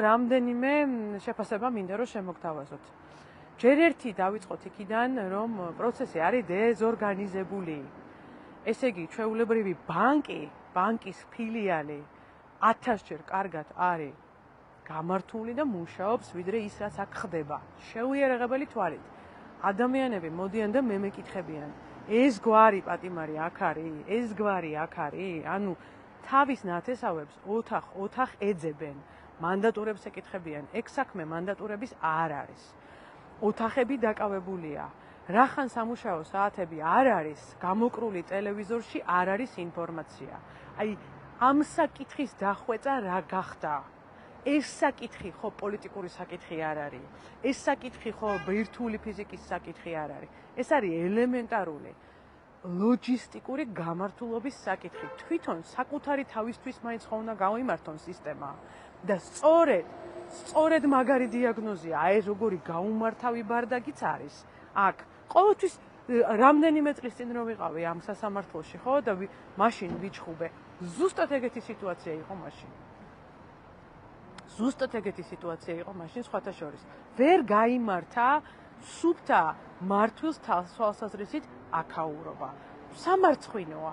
რამდენიმე შეფასება მინდა რომ შემოგთავაზოთ. ჯერ ერთი დავიწყოთ იქიდან, რომ პროცესი არის დეზორგანიზებული. ესე იგი, ჩვეულებრივი ბანკის ფილიალი 1000-ჯერ კარგად არის გამართული და მუშაობს, ვიდრე ის, რაც აქ ხდება. შეუიარაღებელი თვალით. ადამიანები მოდიან და მე მეკითხებიან, ეს გვარი პატიმარი აქ არის, ეს გვარი აქ არის, ანუ თავის ნათესავებს ოთახ ეძებენ, მანდატურებს ეკითხებიან, ეგ საქმე მანდატურების არ არის. ოთახები დაკავებულია. რახან სამუშაო საათები არ არის, გამოკრული ტელევიზორში არ არის ინფორმაცია. აი, ამ საკითხის დახვეწა რა გახდა? ეს საკითხი ხო პოლიტიკური საკითხი არ არის. ეს საკითხი ხო ბირთვული ფიზიკის საკითხი არ არის. ეს არის ელემენტარული ლოჯისტიკური გამართულობის საკითხი. თვითონ საკუთარი თავისთვის მაინც ხო უნდა გავიმართონ სისტემა და სწორედ მაგარი დიაგნოზია, აი როგორი გაუმართავი ბარდაგიც არის. აქ ყოველთვის რამდენიმე წლის წინ რომ ვიყავი ამ სასამართლოში, ხო და მაშინ ვიჩხუბე. ზუსტად ეგეთი სიტუაცია იყო მაშინ. სხვათა შორის. ვერ გაიმართა სუფთა მართვილს თვალსაზრისით აქაურობა. სამარცხვინოა.